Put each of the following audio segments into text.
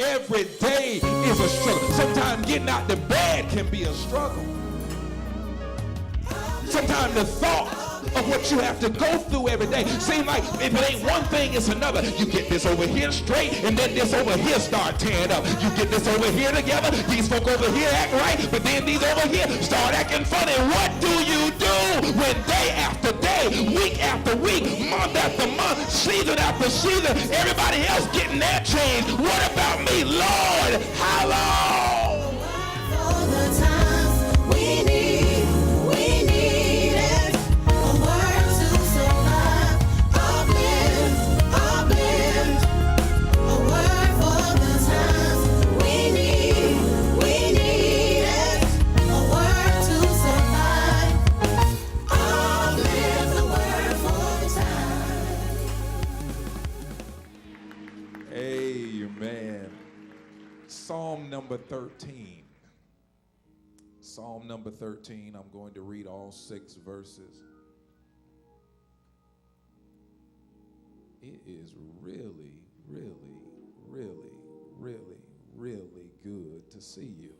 Every day is a struggle. Sometimes getting out the bed can be a struggle. Sometimes the thought of what you have to go through every day seems like if it ain't one thing, it's another. You get this over here straight, and then this over here start tearing up. You get this over here together, these folk over here act right, but then these over here start acting funny. What do you do when day after day, week after week, month after month, season after season, everybody else getting their change? What about me? Lord, how long? All the times we need it. A word to survive. Uplift. A word for the times we need it. A word to survive. Uplift. A word for the time. Amen. Psalm number 13. Psalm number 13, I'm going to read all 6 verses. It is really, really, really, really, really good to see you.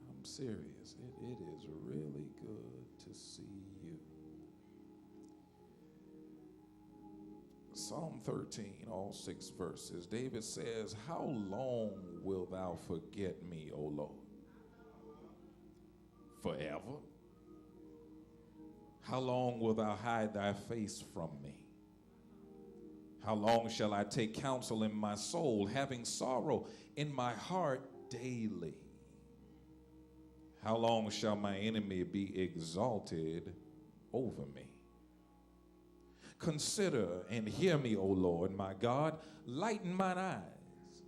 I'm serious. It is really good to see you. Psalm 13, all 6 verses. David says, how long wilt thou forget me, O Lord? Forever? How long wilt thou hide thy face from me? How long shall I take counsel in my soul, having sorrow in my heart daily? How long shall my enemy be exalted over me? Consider and hear me, O Lord, my God. Lighten mine eyes,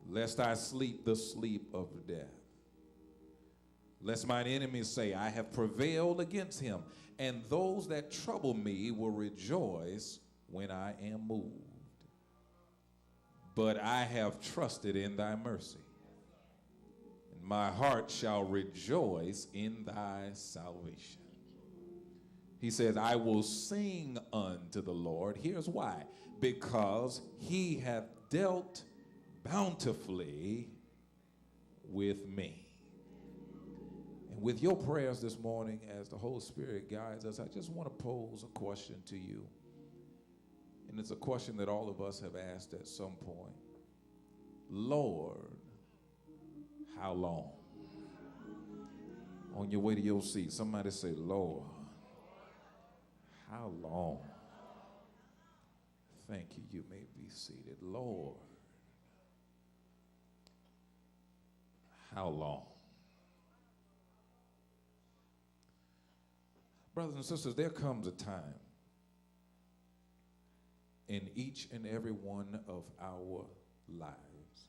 lest I sleep the sleep of death. Lest mine enemies say, I have prevailed against him, and those that trouble me will rejoice when I am moved. But I have trusted in thy mercy, and my heart shall rejoice in thy salvation. He says, I will sing unto the Lord. Here's why. Because he hath dealt bountifully with me. And with your prayers this morning, as the Holy Spirit guides us, I just want to pose a question to you. And it's a question that all of us have asked at some point. Lord, how long? On your way to your seat, somebody say, Lord, how long? Thank you. You may be seated. Lord, how long? Brothers and sisters, there comes a time in each and every one of our lives.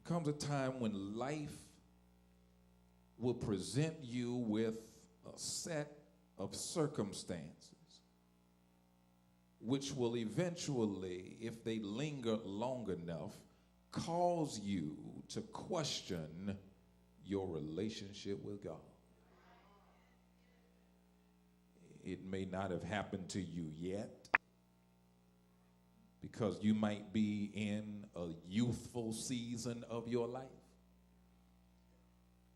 Comes a time when life will present you with a set of circumstances which will eventually, if they linger long enough, cause you to question your relationship with God. It may not have happened to you yet, because you might be in a youthful season of your life.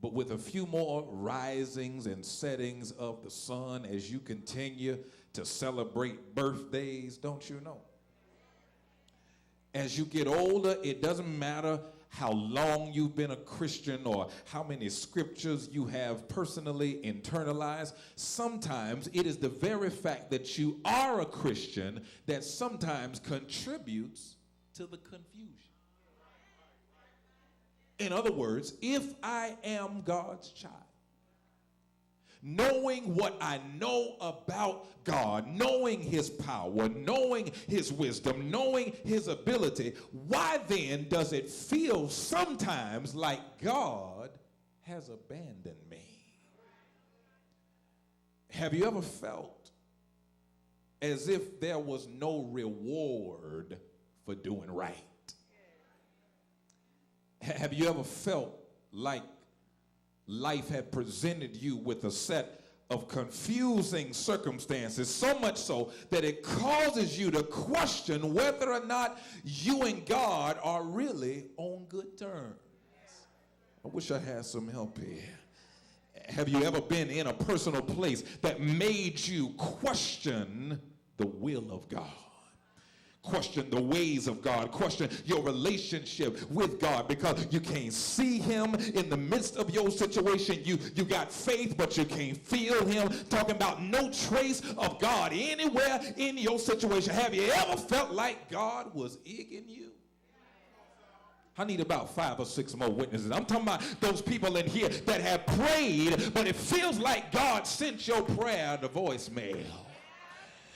But with a few more risings and settings of the sun as you continue to celebrate birthdays, don't you know? As you get older, it doesn't matter how long you've been a Christian or how many scriptures you have personally internalized. Sometimes it is the very fact that you are a Christian that sometimes contributes to the confusion. In other words, if I am God's child, knowing what I know about God, knowing his power, knowing his wisdom, knowing his ability, why then does it feel sometimes like God has abandoned me? Have you ever felt as if there was no reward for doing right? Have you ever felt like life had presented you with a set of confusing circumstances, so much so that it causes you to question whether or not you and God are really on good terms. I wish I had some help here. Have you ever been in a personal place that made you question the will of God? Question the ways of God, question your relationship with God, because you can't see him in the midst of your situation. You got faith, but you can't feel him. Talking about no trace of God anywhere in your situation. Have you ever felt like God was egging you? I need about 5 or 6 more witnesses. I'm talking about those people in here that have prayed, but it feels like God sent your prayer to voicemail.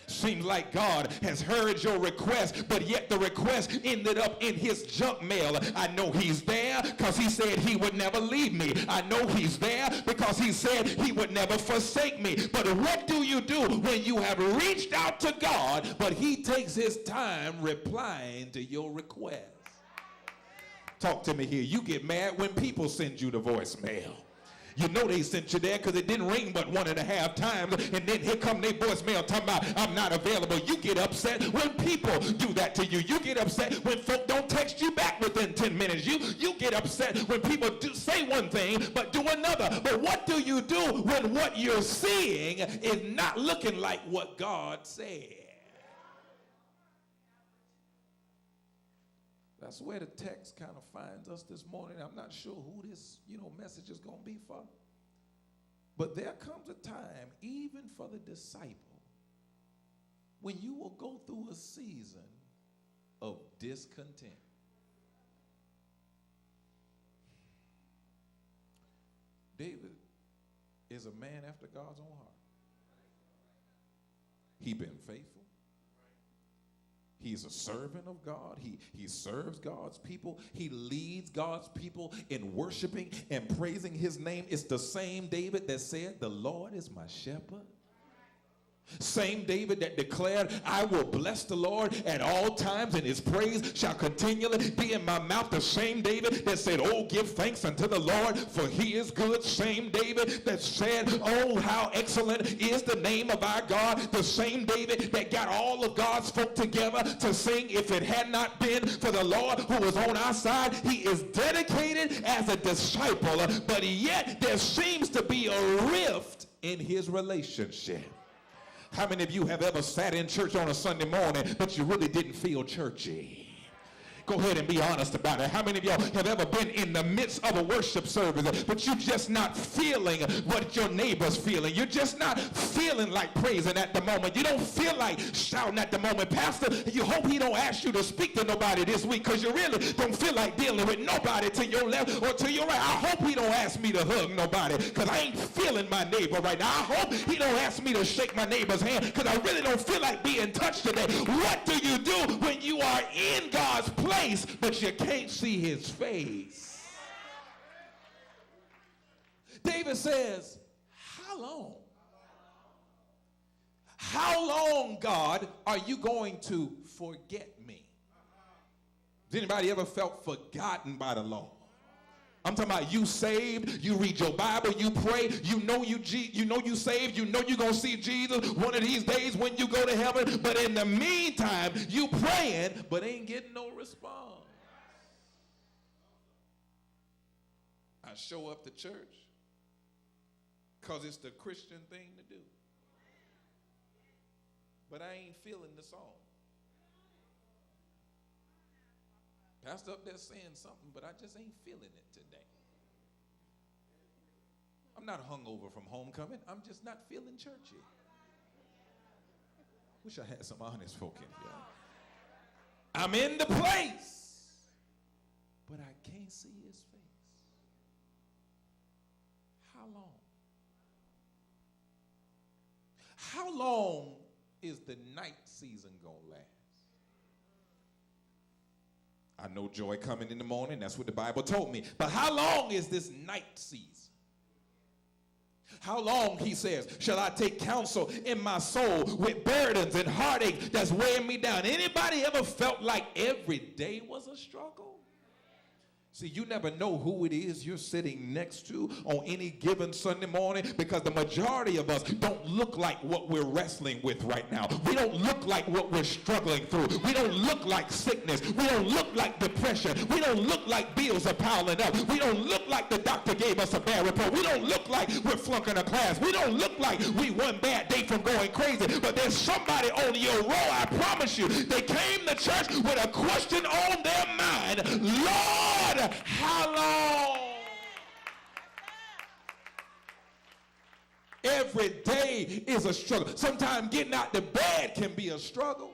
Seems like God has heard your request, but yet the request ended up in his junk mail. I know he's there because he said he would never leave me. I know he's there because he said he would never forsake me. But what do you do when you have reached out to God, but he takes his time replying to your request? Talk to me here. You get mad when people send you the voicemail. You know they sent you there because it didn't ring but 1.5 times, and then here come their voicemail talking about I'm not available. You get upset when people do that to you. You get upset when folk don't text you back within 10 minutes. You get upset when people do say one thing but do another. But what do you do when what you're seeing is not looking like what God said? That's where the text kind of finds us this morning. I'm not sure who this, message is going to be for. But there comes a time, even for the disciple, when you will go through a season of discontent. David is a man after God's own heart. He been faithful. He's a servant of God. He serves God's people. He leads God's people in worshiping and praising his name. It's the same David that said, the Lord is my shepherd. Same David that declared, I will bless the Lord at all times, and his praise shall continually be in my mouth. The same David that said, oh, give thanks unto the Lord, for he is good. Same David that said, oh, how excellent is the name of our God. The same David that got all of God's folk together to sing, if it had not been for the Lord who was on our side. He is dedicated as a disciple, but yet there seems to be a rift in his relationship. How many of you have ever sat in church on a Sunday morning, but you really didn't feel churchy? Go ahead and be honest about it. How many of y'all have ever been in the midst of a worship service, but you're just not feeling what your neighbor's feeling? You're just not feeling like praising at the moment. You don't feel like shouting at the moment. Pastor, you hope he don't ask you to speak to nobody this week, because you really don't feel like dealing with nobody to your left or to your right. I hope he don't ask me to hug nobody, because I ain't feeling my neighbor right now. I hope he don't ask me to shake my neighbor's hand, because I really don't feel like being touched today. What do you do when you are in God's place, but you can't see his face? David says, how long? How long, God, are you going to forget me? Has anybody ever felt forgotten by the Lord? I'm talking about you saved, you read your Bible, you pray, you know you saved, you know you're going to see Jesus one of these days when you go to heaven, but in the meantime, you praying, but ain't getting no response. I show up to church because it's the Christian thing to do, but I ain't feeling the song. Pastor up there saying something, but I just ain't feeling it today. I'm not hungover from homecoming. I'm just not feeling churchy. Wish I had some honest folk in here. I'm in the place, but I can't see his face. How long? How long is the night season gonna last? I know joy coming in the morning. That's what the Bible told me. But how long is this night season? How long, he says, shall I take counsel in my soul with burdens and heartache that's weighing me down? Anybody ever felt like every day was a struggle? See, you never know who it is you're sitting next to on any given Sunday morning, because the majority of us don't look like what we're wrestling with right now. We don't look like what we're struggling through. We don't look like sickness. We don't look like depression. We don't look like bills are piling up. We don't look like the doctor gave us a bad report. We don't look like we're flunking a class. We don't look like we one bad day from going crazy. But there's somebody on your row, I promise you, they came to church with a question on their mind. Lord, how long? Every day is a struggle. Sometimes getting out the bed can be a struggle.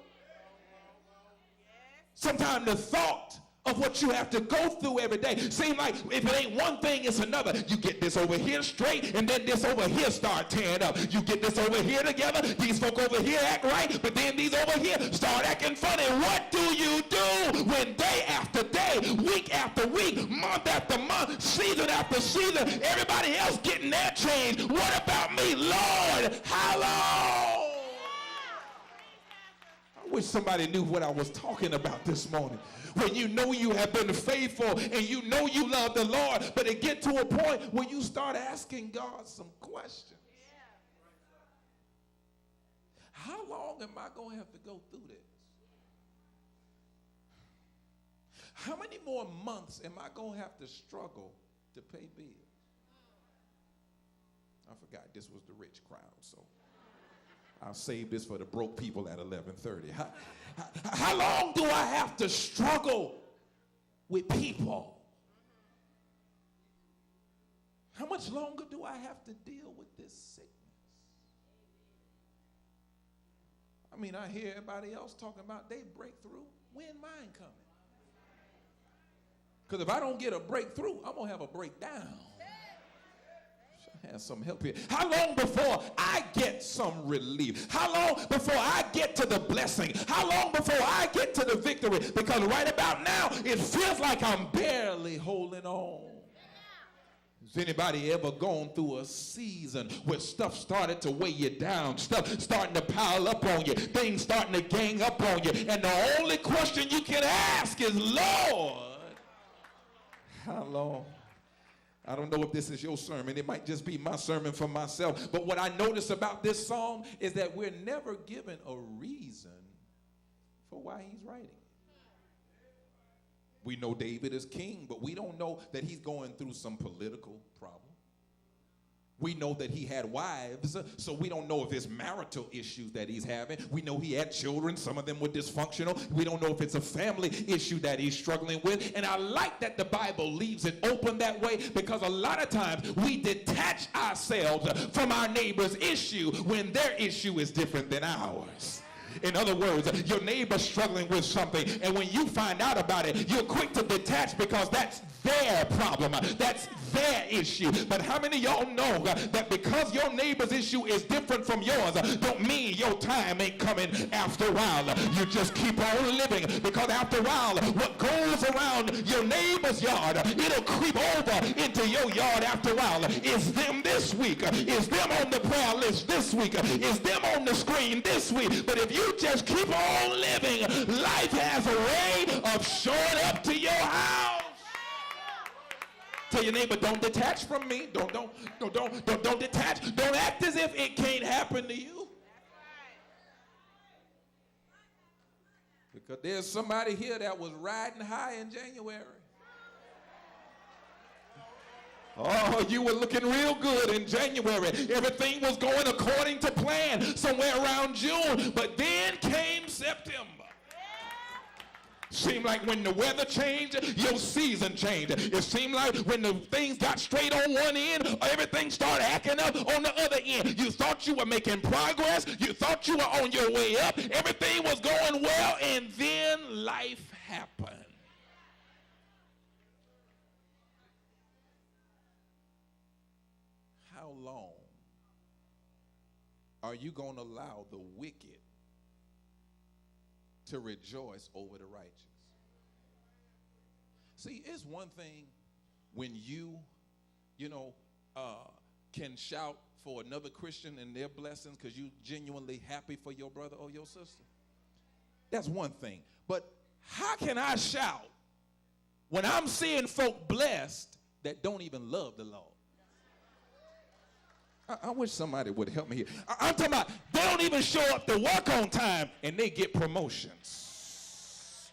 Sometimes the thought of what you have to go through every day seems like if it ain't one thing, it's another. You get this over here straight, and then this over here start tearing up. You get this over here together, these folk over here act right, but then these over here start acting funny. What do you do when day after day, week after week, month after month, season after season, everybody else getting their change? What about me? Lord, how long? I wish somebody knew what I was talking about this morning. When you know you have been faithful and you know you love the Lord, but it get to a point where you start asking God some questions. How long am I going to have to go through this? How many more months am I going to have to struggle to pay bills? I forgot this was the rich crowd, so I'll save this for the broke people at 11:30. How long do I have to struggle with people? How much longer do I have to deal with this sickness? I mean, I hear everybody else talking about they breakthrough. When mine coming? Because if I don't get a breakthrough, I'm going to have a breakdown. Have some help here. How long before I get some relief? How long before I get to the blessing? How long before I get to the victory? Because right about now, it feels like I'm barely holding on. Has anybody ever gone through a season where stuff started to weigh you down, stuff starting to pile up on you, things starting to gang up on you, and the only question you can ask is, Lord, how long? I don't know if this is your sermon. It might just be my sermon for myself. But what I notice about this psalm is that we're never given a reason for why he's writing. We know David is king, but we don't know that he's going through some political problem. We know that he had wives, so we don't know if it's marital issues that he's having. We know he had children. Some of them were dysfunctional. We don't know if it's a family issue that he's struggling with. And I like that the Bible leaves it open that way, because a lot of times we detach ourselves from our neighbor's issue when their issue is different than ours. In other words, your neighbor's struggling with something, and when you find out about it, you're quick to detach because that's their problem. That's their issue. But how many of y'all know that because your neighbor's issue is different from yours, don't mean your time ain't coming after a while. You just keep on living, because after a while, what goes around your neighbor's yard, it'll creep over into your yard after a while. Is them this week? Is them on the prayer list this week? Is them on the screen this week? But if you just keep on living, life has a way of showing up to your house. Tell your neighbor, don't detach from me. Don't detach. Don't act as if it can't happen to you. Because there's somebody here that was riding high in January. Oh, you were looking real good in January. Everything was going according to plan somewhere around June. But then came September. Seemed like when the weather changed, your season changed. It seemed like when the things got straight on one end, everything started acting up on the other end. You thought you were making progress. You thought you were on your way up. Everything was going well, and then life happened. How long are you going to allow the wicked to rejoice over the righteous? See, it's one thing when you can shout for another Christian and their blessings because you genuinely happy for your brother or your sister. That's one thing. But how can I shout when I'm seeing folk blessed that don't even love the Lord. I wish somebody would help me here. I'm talking about they don't even show up to work on time and they get promotions.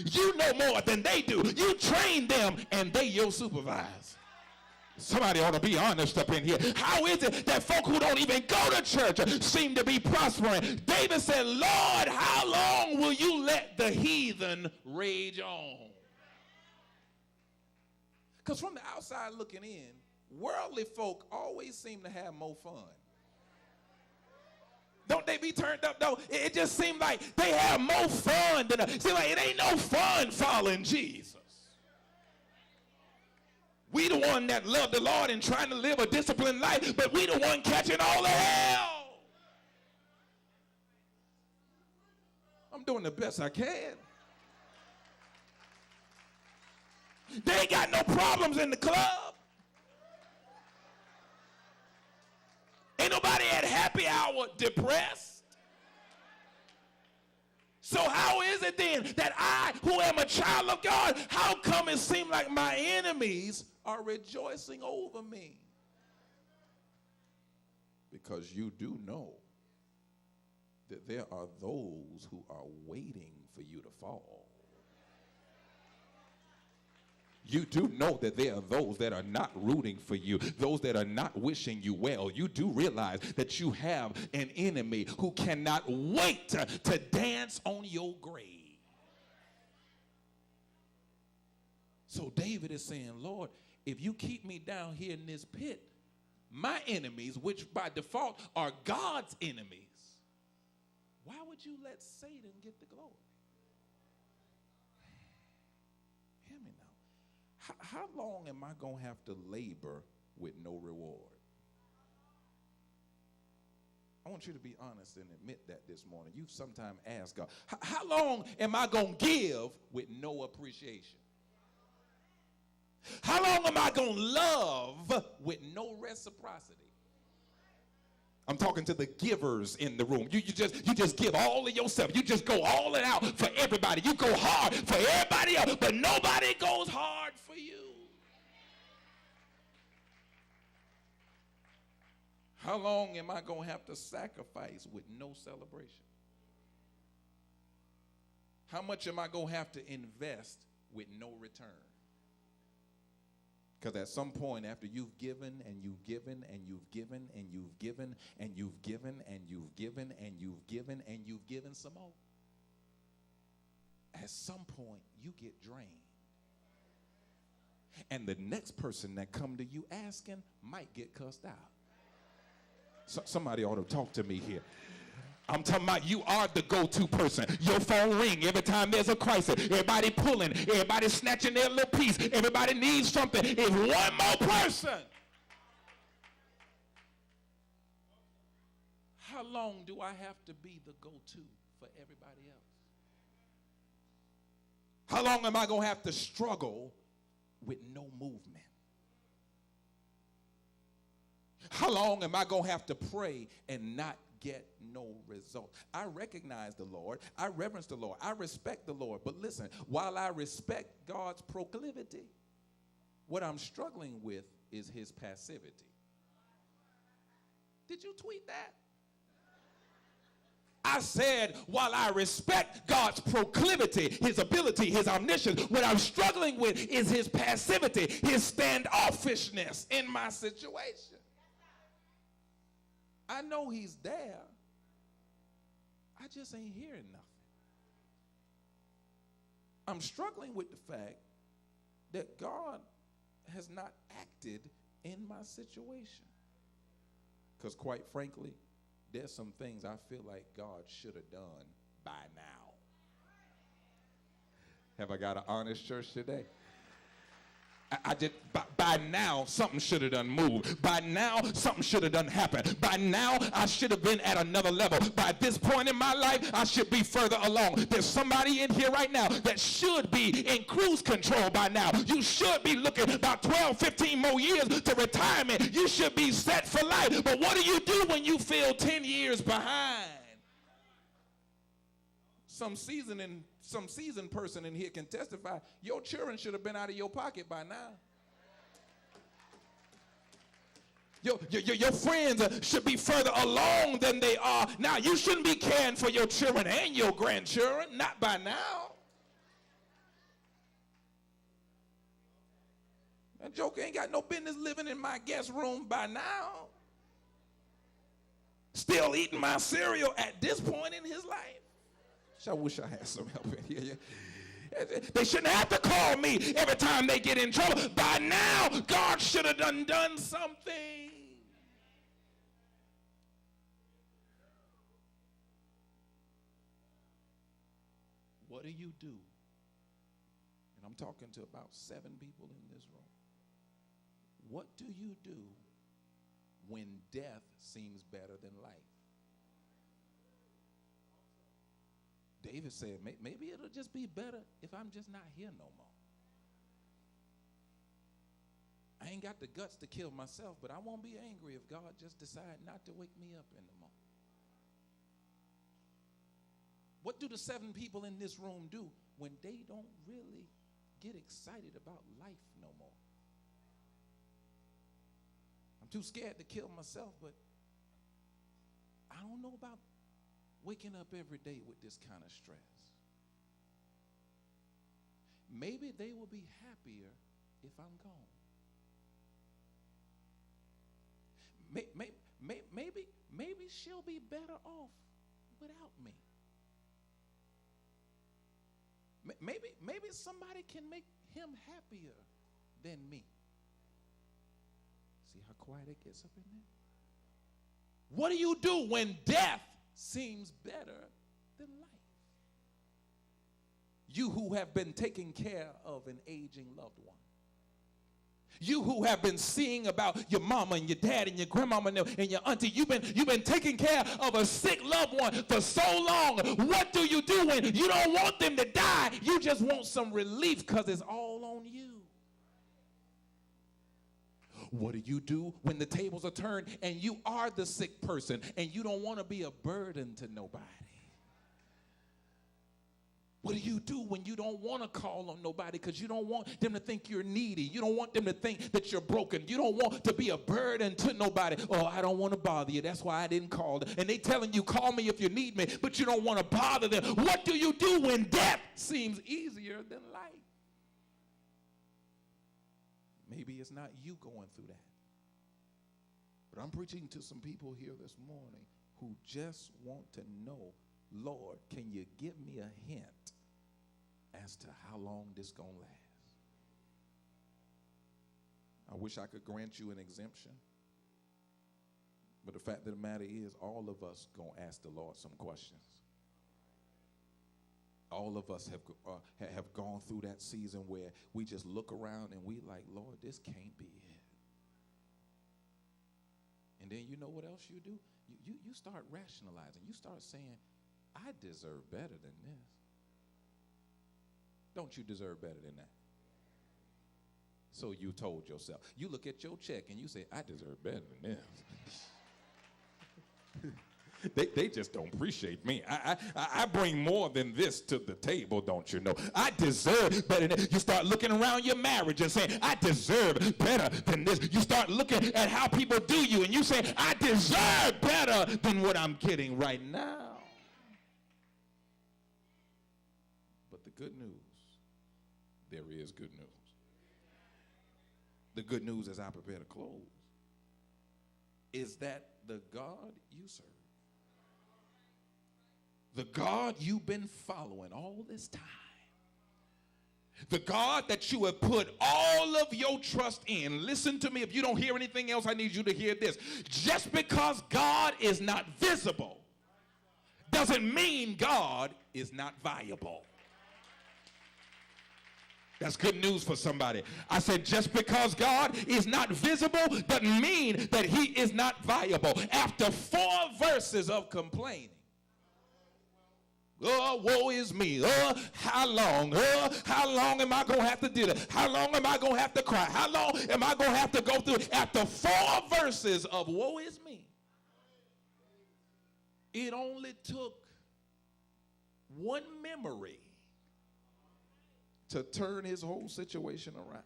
You know more than they do. You train them and they your supervise. Somebody ought to be honest up in here. How is it that folk who don't even go to church seem to be prospering? David said, Lord, how long will you let the heathen rage on? Because from the outside looking in, worldly folk always seem to have more fun. Don't they be turned up though? It just seems like they have more fun than it seems like it ain't no fun following Jesus. We the one that love the Lord and trying to live a disciplined life, but we the one catching all the hell. I'm doing the best I can. They ain't got no problems in the club. Ain't nobody at happy hour depressed. So how is it then that I, who am a child of God, how come it seems like my enemies are rejoicing over me? Because you do know that there are those who are waiting for you to fall. You do know that there are those that are not rooting for you, those that are not wishing you well. You do realize that you have an enemy who cannot wait to dance on your grave. So David is saying, Lord, if you keep me down here in this pit, my enemies, which by default are God's enemies, why would you let Satan get the glory? Hear me now. How long am I going to have to labor with no reward? I want you to be honest and admit that this morning. You've sometimes asked God, how long am I going to give with no appreciation? How long am I going to love with no reciprocity? I'm talking to the givers in the room. You just give all of yourself. You just go all it out for everybody. You go hard for everybody else, but nobody goes hard for you. How long am I going to have to sacrifice with no celebration? How much am I going to have to invest with no return? Because at some point after you've given and you've given and you've given and you've given and you've given and you've given and you've given and you've given some more, at some point you get drained. And the next person that come to you asking might get cussed out. So, somebody ought to talk to me here. I'm talking about you are the go-to person. Your phone ring every time there's a crisis. Everybody pulling. Everybody snatching their little piece. Everybody needs something. If one more person. How long do I have to be the go-to for everybody else? How long am I going to have to struggle with no movement? How long am I going to have to pray and not get no result? I recognize the Lord. I reverence the Lord. I respect the Lord. But listen, while I respect God's proclivity, what I'm struggling with is his passivity. Did you tweet that? I said, while I respect God's proclivity, his ability, his omniscience, what I'm struggling with is his passivity, his standoffishness in my situation. I know he's there. I just ain't hearing nothing. I'm struggling with the fact that God has not acted in my situation. Because quite frankly, there's some things I feel like God should have done by now. Have I got an honest church today? I just, by now, something should have done moved. By now, something should have done happened. By now, I should have been at another level. By this point in my life, I should be further along. There's somebody in here right now that should be in cruise control by now. You should be looking about 12, 15 more years to retirement. You should be set for life. But what do you do when you feel 10 years behind? some seasoned person in here can testify, your children should have been out of your pocket by now. Your friends should be further along than they are now. You shouldn't be caring for your children and your grandchildren, not by now. That joker ain't got no business living in my guest room by now. Still eating my cereal at this point in his life. I wish I had some help in here. They shouldn't have to call me every time they get in trouble. By now, God should have done something. What do you do? And I'm talking to about 7 people in this room. What do you do when death seems better than life? David said, maybe it'll just be better if I'm just not here no more. I ain't got the guts to kill myself, but I won't be angry if God just decide not to wake me up in the morning. What do the 7 people in this room do when they don't really get excited about life no more? I'm too scared to kill myself, but I don't know about waking up every day with this kind of stress. Maybe they will be happier if I'm gone. Maybe she'll be better off without me. Maybe somebody can make him happier than me. See how quiet it gets up in there? What do you do when death seems better than life? You who have been taking care of an aging loved one. You who have been seeing about your mama and your dad and your grandmama and your auntie, you've been taking care of a sick loved one for so long. What do you do when you don't want them to die? You just want some relief because it's all on you. What do you do when the tables are turned and you are the sick person and you don't want to be a burden to nobody? What do you do when you don't want to call on nobody because you don't want them to think you're needy? You don't want them to think that you're broken. You don't want to be a burden to nobody. Oh, I don't want to bother you. That's why I didn't call them. And they telling you, call me if you need me, but you don't want to bother them. What do you do when death seems easier than life? Maybe it's not you going through that. But I'm preaching to some people here this morning who just want to know, Lord, can you give me a hint as to how long this gonna last? I wish I could grant you an exemption. But the fact of the matter is, all of us gonna ask the Lord some questions. All of us have gone through that season where we just look around and we like, Lord, this can't be it. And then you know what else you do? You start rationalizing. You start saying, I deserve better than this. Don't you deserve better than that? So you told yourself. You look at your check and you say, I deserve better than this. They just don't appreciate me. I bring more than this to the table, don't you know? I deserve better than this. You start looking around your marriage and saying, I deserve better than this. You start looking at how people do you and you say, I deserve better than what I'm getting right now. But the good news, there is good news. The good news, as I prepare to close, is that the God you serve, the God you've been following all this time, the God that you have put all of your trust in. Listen to me. If you don't hear anything else, I need you to hear this. Just because God is not visible doesn't mean God is not viable. That's good news for somebody. I said just because God is not visible doesn't mean that he is not viable. After 4 verses of complaining, oh, woe is me. Oh, how long? Oh, how long am I going to have to do that? How long am I going to have to cry? How long am I going to have to go through? After 4 verses of woe is me, it only took one memory to turn his whole situation around.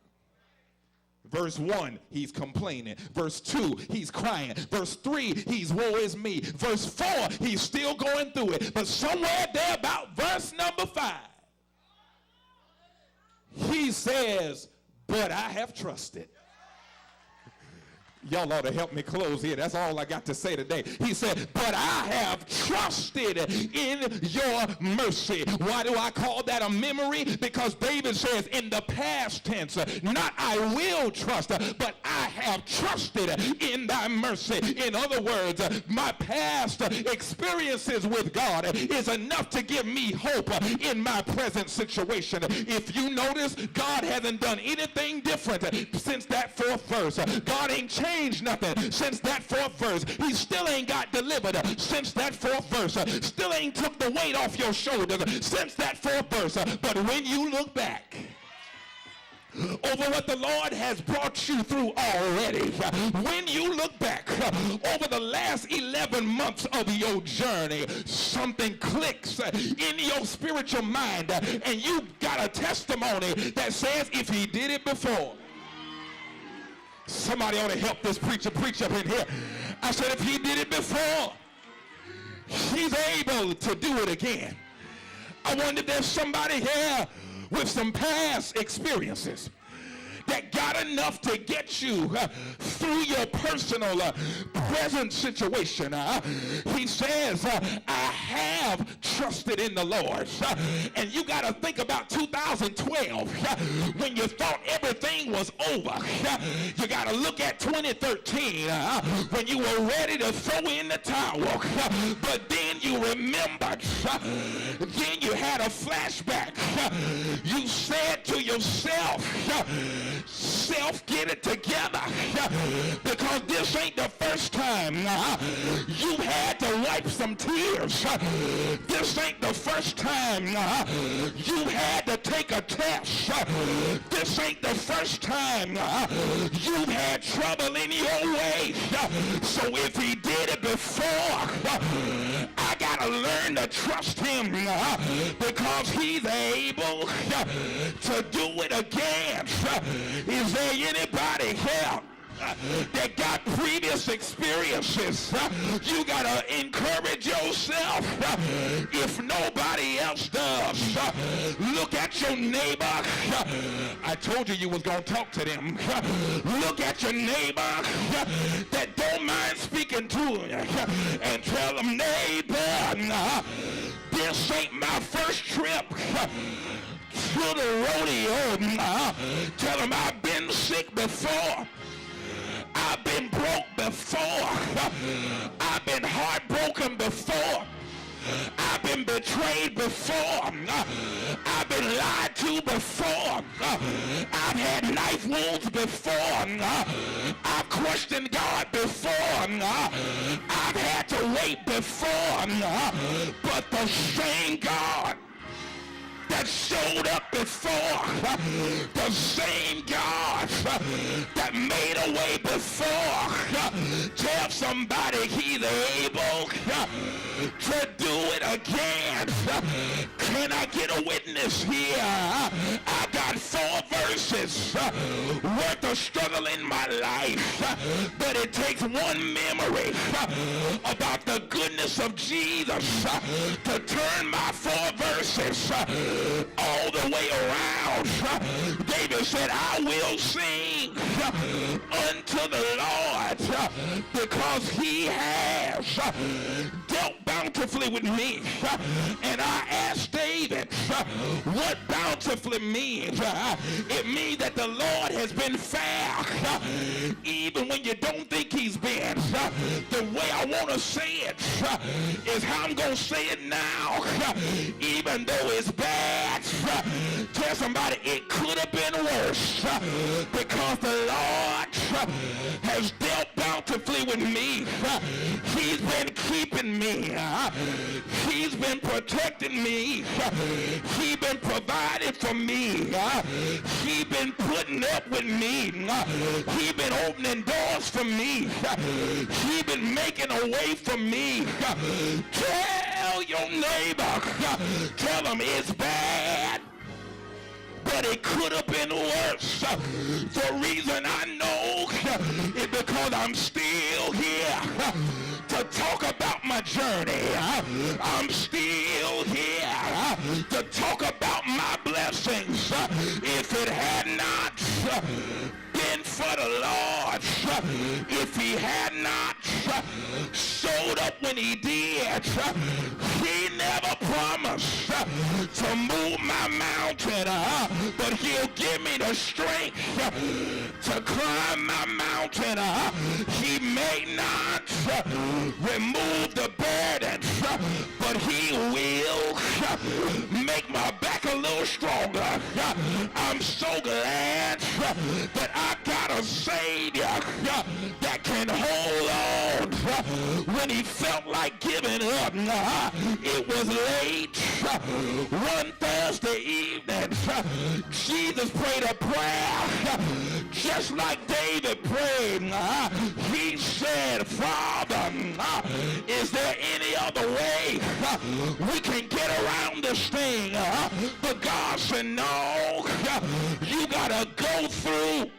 Verse 1, he's complaining. Verse 2, he's crying. Verse 3, he's woe is me. Verse 4, he's still going through it. But somewhere there about verse number 5, he says, but I have trusted. Y'all ought to help me close here. That's all I got to say today. He said, but I have trusted in your mercy. Why do I call that a memory? Because David says in the past tense, not I will trust, but I have trusted in thy mercy. In other words, my past experiences with God is enough to give me hope in my present situation. If you notice, God hasn't done anything different since that 4th verse. God ain't changed nothing since that 4th verse. He still ain't got delivered since that 4th verse. Still ain't took the weight off your shoulders since that 4th verse. But when you look back over what the Lord has brought you through already, when you look back over the last 11 months of your journey, something clicks in your spiritual mind, and you got a testimony that says if he did it before. Somebody ought to help this preacher preach up in here. I said if he did it before, he's able to do it again. I wonder if there's somebody here with some past experiences that got enough to get you through your personal present situation. He says, I have trusted in the Lord. And you got to think about 2012 when you thought everything was over. You got to look at 2013 when you were ready to throw in the towel. But then you remembered. Then you had a flashback. You said to yourself, self, get it together, because this ain't the first time you had to wipe some tears. This ain't the first time you had to take a test. This ain't the first time you've had trouble in your way. So if he did it before, I gotta learn to trust him because he's able to do it again. Is there anybody here that got previous experiences? You got to encourage yourself if nobody else does. Look at your neighbor. I told you was going to talk to them. Look at your neighbor that don't mind speaking to you and tell them, neighbor, this ain't my first trip to the rodeo. Tell them I've been sick before. I've been broke before. I've been heartbroken before. I've been betrayed before. I've been lied to before. I've had knife wounds before. I've questioned God before. I've had to wait before. But the same God that showed up before, the same God that made a way before, tell somebody he's able to do it again. Can I get a witness here? I got 4 verses worth of struggle in my life, but it takes one memory about the goodness of Jesus to turn my 4 verses all the way around. David said, I will sing unto the Lord because he has dealt bountifully with me. And I asked David what bountifully means. It means that the Lord has been fair even when you don't think he's been. The way I want to say it is how I'm going to say it now. Even though it's bad, tell somebody it could have been worse, because the Lord has dealt bountifully with me. He's been keeping me. He's been protecting me. He's been providing for me. He been putting up with me. He been opening doors for me. He been making a way for me. Tell your neighbor, tell him it's bad, but it could have been worse. The reason I know is because I'm still here to talk about my journey. I'm still here to talk about my blessings. If it had not been for the Lord, if he had not showed up when he did, he never promised to move my mountain, but he'll give me the strength to climb my mountain. He may not remove the burdens, but he will make my back a little stronger. I'm so glad that I got a Savior that can hold on when he felt like giving up. It was late one Thursday evening. Jesus prayed a prayer just like David prayed. He said, Father, is there any other way we can get around this thing? But God said, no, you gotta go through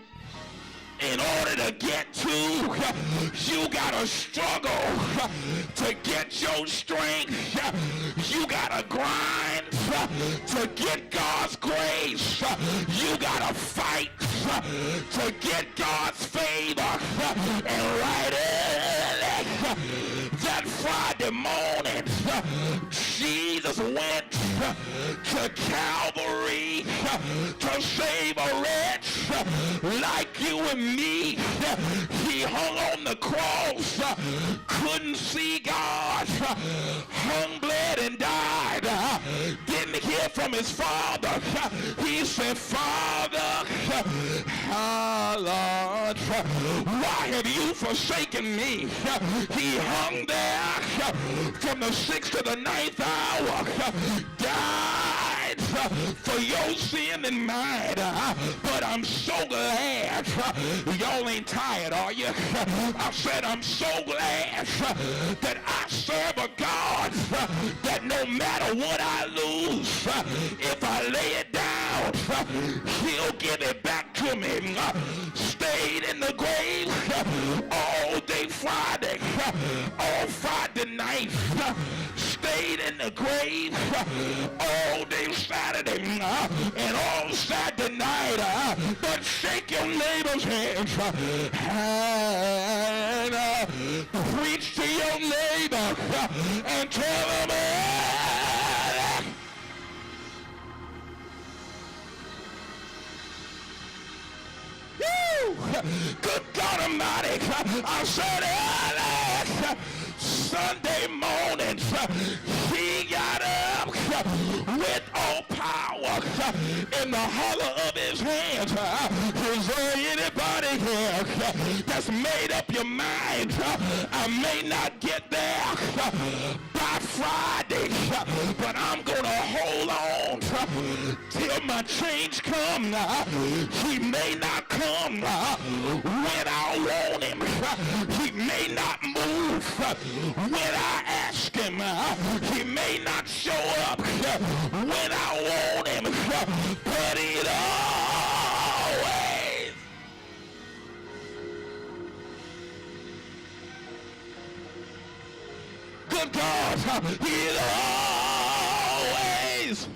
in order to get to. You gotta struggle to get your strength. You gotta grind to get God's grace. You gotta fight to get God's favor. And right early that Friday morning, Jesus went to Calvary to save a wretch like you and me. He hung on the cross, couldn't see God, hung, bled, and died. Didn't hear from his Father. He said, Father, Lord, why have you forsaken me? He hung there from the 6th to the 9th hour, died for your sin and mine. But I'm so glad. Y'all ain't tired, are you? I said I'm so glad that I serve a God that no matter what I lose, if I lay it down, he'll give it back to me. Stayed in the grave all day Friday, all Friday night. Stayed in the grave all day Saturday and all Saturday night. But shake your neighbor's hands and preach to your neighbor and tell him, good God Almighty, I said early Sunday morning, he got up with all power in the hollow of his hands. Is there anybody here that's made up your mind? I may not get there by Friday, but I'm gonna hold on till my change comes. He may not come when I want him. He may not move when I ask him. He may not show up when I want him, but he'll always. Good God, he'll always,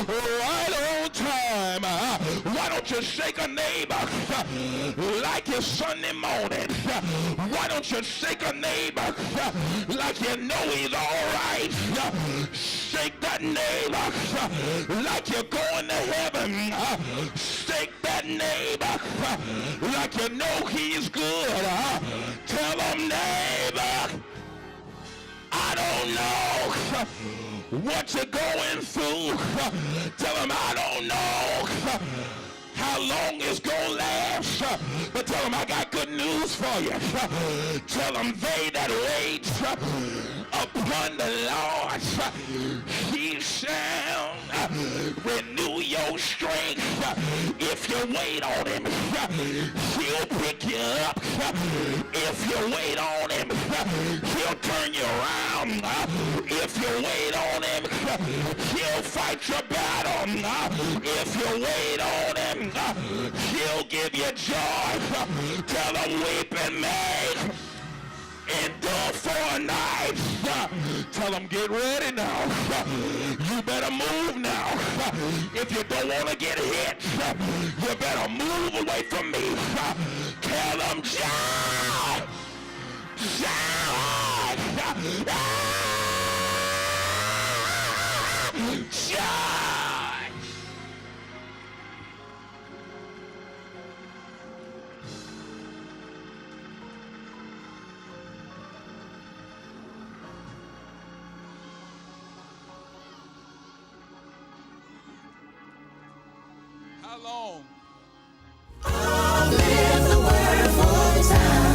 right on time. Why don't you shake a neighbor like it's Sunday morning? Why don't you shake a neighbor like you know he's all right? Shake that neighbor like you're going to heaven. Shake that neighbor like you know he's good. Tell him, neighbor, I don't know what you're going through. Tell him I don't know how long it's gonna last, but tell him I got good news for you. Tell him they that wait upon the Lord. He shall renew your strength. If you wait on him, he'll pick you up. If you wait on him, he'll turn you around. If you wait on him, he'll fight your battle. If you wait on him, he'll give you joy. Tell him weeping may endure for a night. Tell them get ready now. You better move now. If you don't want to get hit, you better move away from me. Tell them shout, shout, shout. How long? Live the word for time.